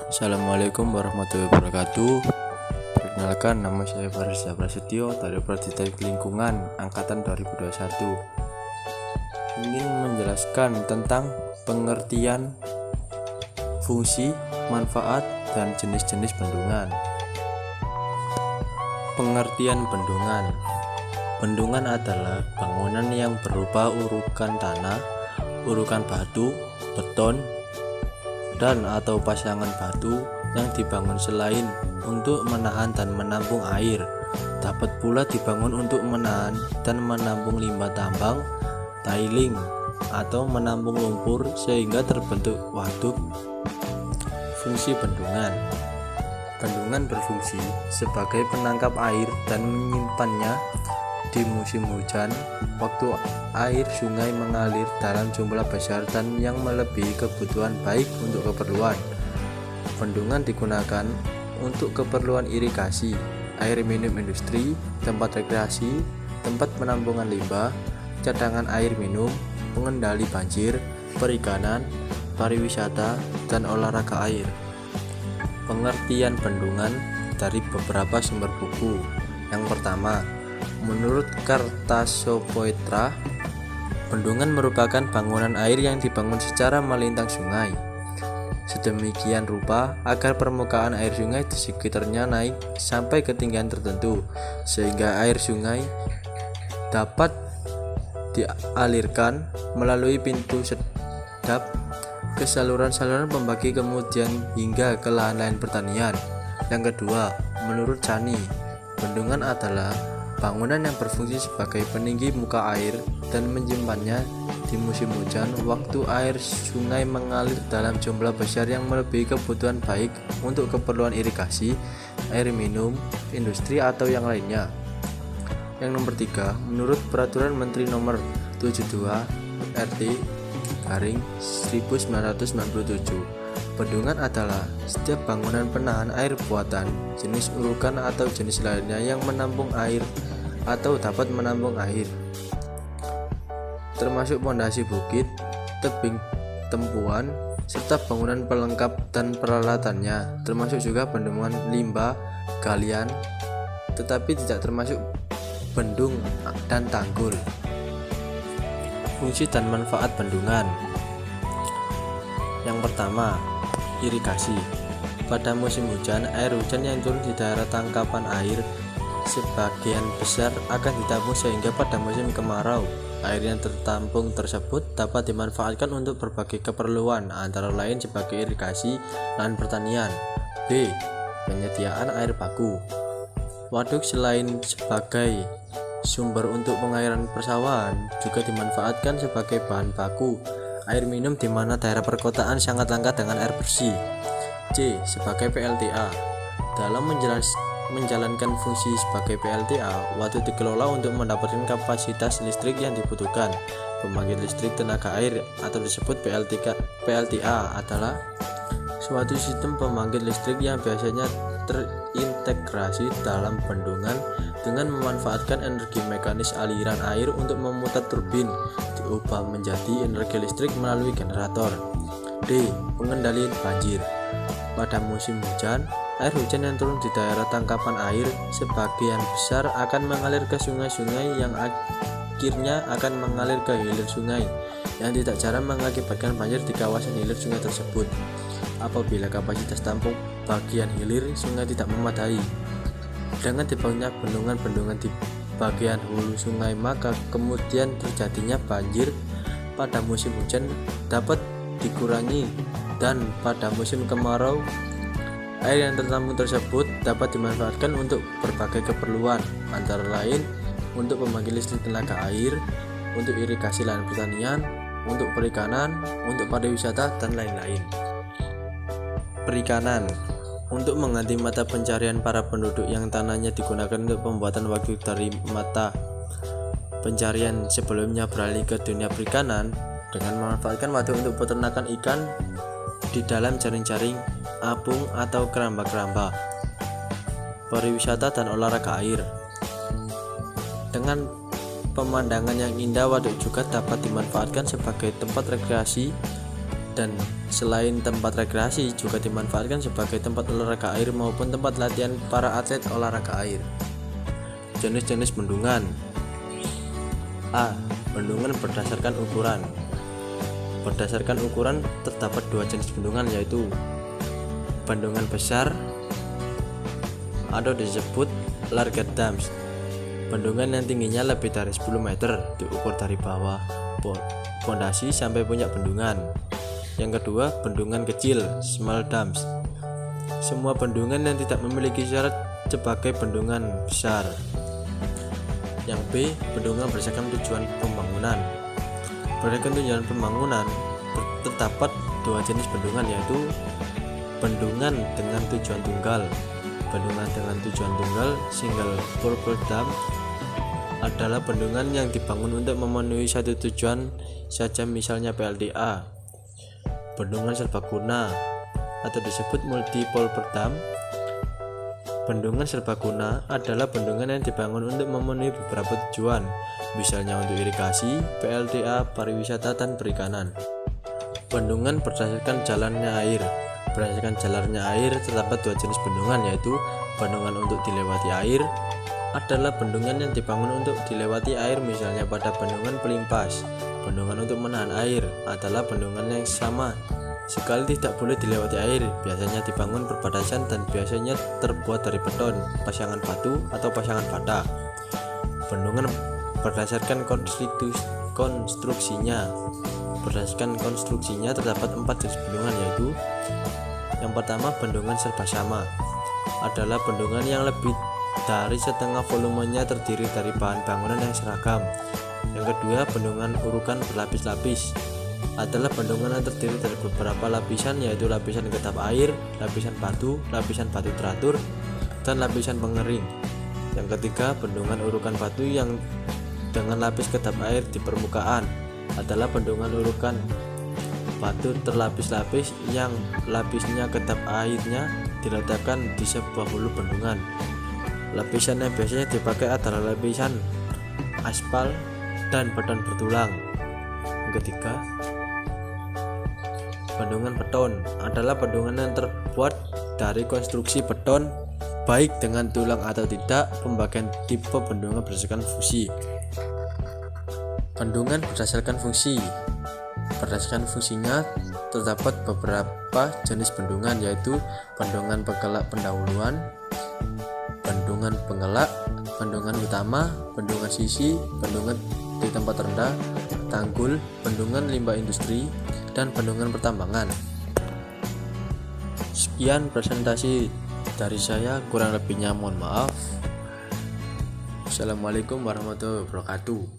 Assalamualaikum warahmatullahi wabarakatuh. Perkenalkan, nama saya Farizza Prasetyo dari Prodi Teknik Lingkungan Angkatan 2021. Ingin menjelaskan tentang pengertian fungsi, manfaat, dan jenis-jenis bendungan. Pengertian bendungan. Bendungan adalah bangunan yang berupa urukan tanah, urukan batu, beton, dan atau pasangan batu yang dibangun selain untuk menahan dan menampung air. Dapat pula dibangun untuk menahan dan menampung limbah tambang, tiling, atau menampung lumpur sehingga terbentuk waduk. Fungsi bendungan. Bendungan berfungsi sebagai penangkap air dan menyimpannya di musim hujan, waktu air sungai mengalir dalam jumlah besar dan yang melebihi kebutuhan baik untuk keperluan. Bendungan digunakan untuk keperluan irigasi, air minum industri, tempat rekreasi, tempat penampungan limbah, cadangan air minum, pengendali banjir, perikanan, pariwisata, dan olahraga air. Pengertian bendungan dari beberapa sumber buku. Yang pertama, menurut Kartasopoetra, bendungan merupakan bangunan air yang dibangun secara melintang sungai sedemikian rupa agar permukaan air sungai di sekitarnya naik sampai ketinggian tertentu sehingga air sungai dapat dialirkan melalui pintu sedap ke saluran-saluran pembagi kemudian hingga ke lahan-lahan pertanian. Yang kedua, menurut Chani, bendungan adalah bangunan yang berfungsi sebagai peninggi muka air dan menyimpannya di musim hujan waktu air sungai mengalir dalam jumlah besar yang melebihi kebutuhan baik untuk keperluan irigasi, air minum, industri atau yang lainnya. Yang nomor 3, menurut Peraturan Menteri Nomor 72 RT garing 1997, bendungan adalah setiap bangunan penahan air buatan, jenis urukan atau jenis lainnya yang menampung air atau dapat menampung air, termasuk pondasi bukit, tebing tempuan, serta bangunan pelengkap dan peralatannya, termasuk juga bendungan limbah, galian, tetapi tidak termasuk bendung dan tanggul. Fungsi dan manfaat bendungan. Yang pertama, irigasi. Pada musim hujan, air hujan yang turun di daerah tangkapan air sebagian besar akan ditampung sehingga pada musim kemarau, air yang tertampung tersebut dapat dimanfaatkan untuk berbagai keperluan, antara lain sebagai irigasi lahan pertanian. B. Penyediaan air baku. Waduk selain sebagai sumber untuk pengairan persawahan juga dimanfaatkan sebagai bahan baku air minum di mana daerah perkotaan sangat langka dengan air bersih. C. Sebagai PLTA. Dalam menjalankan fungsi sebagai PLTA, waduk dikelola untuk mendapatkan kapasitas listrik yang dibutuhkan. Pembangkit listrik tenaga air atau disebut PLTA adalah suatu sistem pembangkit listrik yang biasanya terintegrasi dalam bendungan dengan memanfaatkan energi mekanis aliran air untuk memutar turbin diubah menjadi energi listrik melalui generator. D. Pengendalian banjir. Pada musim hujan, air hujan yang turun di daerah tangkapan air sebagian besar akan mengalir ke sungai-sungai yang akhirnya akan mengalir ke hilir sungai yang tidak jarang mengakibatkan banjir di kawasan hilir sungai tersebut. Apabila kapasitas tampung bagian hilir sungai tidak memadai, dengan dibangunnya bendungan-bendungan di bagian hulu sungai, maka kemudian terjadinya banjir pada musim hujan dapat dikurangi, dan pada musim kemarau air yang tertampung tersebut dapat dimanfaatkan untuk berbagai keperluan, antara lain untuk pembangkit listrik tenaga air, untuk irigasi lahan pertanian, untuk perikanan, untuk pariwisata, dan lain-lain. Perikanan. Untuk mengganti mata pencarian para penduduk yang tanahnya digunakan untuk pembuatan waduk dari mata pencarian sebelumnya beralih ke dunia perikanan dengan memanfaatkan waduk untuk peternakan ikan di dalam jaring-jaring, apung atau keramba-keramba. Pariwisata dan olahraga air. Dengan pemandangan yang indah, waduk juga dapat dimanfaatkan sebagai tempat rekreasi dan selain tempat rekreasi juga dimanfaatkan sebagai tempat olahraga air maupun tempat latihan para atlet olahraga air. Jenis-jenis bendungan. A. Bendungan berdasarkan ukuran. Berdasarkan ukuran terdapat dua jenis bendungan, yaitu bendungan besar atau disebut larger dams. Bendungan yang tingginya lebih dari 10 meter diukur dari bawah pondasi sampai puncak bendungan. Yang kedua, bendungan kecil, small dams. Semua bendungan yang tidak memiliki syarat sebagai bendungan besar. Yang B, bendungan berdasarkan tujuan pembangunan. Berdasarkan tujuan pembangunan terdapat dua jenis bendungan, yaitu bendungan dengan tujuan tunggal. Bendungan dengan tujuan tunggal, single purpose dam, adalah bendungan yang dibangun untuk memenuhi satu tujuan saja, misalnya PLTA. Bendungan serbaguna atau disebut multi-purpose dam. Bendungan serbaguna adalah bendungan yang dibangun untuk memenuhi beberapa tujuan, misalnya untuk irigasi, PLTA, pariwisata, dan perikanan. Bendungan berdasarkan jalannya air. Berdasarkan jalannya air terdapat dua jenis bendungan, yaitu bendungan untuk dilewati air adalah bendungan yang dibangun untuk dilewati air, misalnya pada bendungan pelimpas. Bendungan untuk menahan air adalah bendungan yang sama sekali tidak boleh dilewati air, biasanya dibangun berbatasan dan biasanya terbuat dari beton, pasangan batu atau pasangan bata. Bendungan berdasarkan konstruksinya. Berdasarkan konstruksinya terdapat 4 jenis bendungan, yaitu yang pertama, bendungan serba sama adalah bendungan yang lebih dari setengah volumenya terdiri dari bahan bangunan yang seragam. Yang kedua, bendungan urukan berlapis-lapis adalah bendungan yang terdiri dari beberapa lapisan, yaitu lapisan kedap air, lapisan batu teratur, dan lapisan pengering. Yang ketiga, bendungan urukan batu yang dengan lapis kedap air di permukaan adalah bendungan urukan batu terlapis-lapis yang lapisnya kedap airnya diletakkan di sebuah hulu bendungan. Lapisan yang biasanya dipakai adalah lapisan aspal dan beton bertulang. Yang ketiga, bendungan beton adalah bendungan yang terbuat dari konstruksi beton, baik dengan tulang atau tidak. Pembagian tipe bendungan berdasarkan fungsi. Bendungan berdasarkan fungsi. Berdasarkan fungsinya terdapat beberapa jenis bendungan, yaitu bendungan penggelak pendahuluan, bendungan penggelak, bendungan utama, bendungan sisi, bendungan di tempat rendah, tanggul, bendungan limbah industri, dan bendungan pertambangan. Sekian presentasi dari saya, kurang lebihnya mohon maaf. Assalamualaikum warahmatullahi wabarakatuh.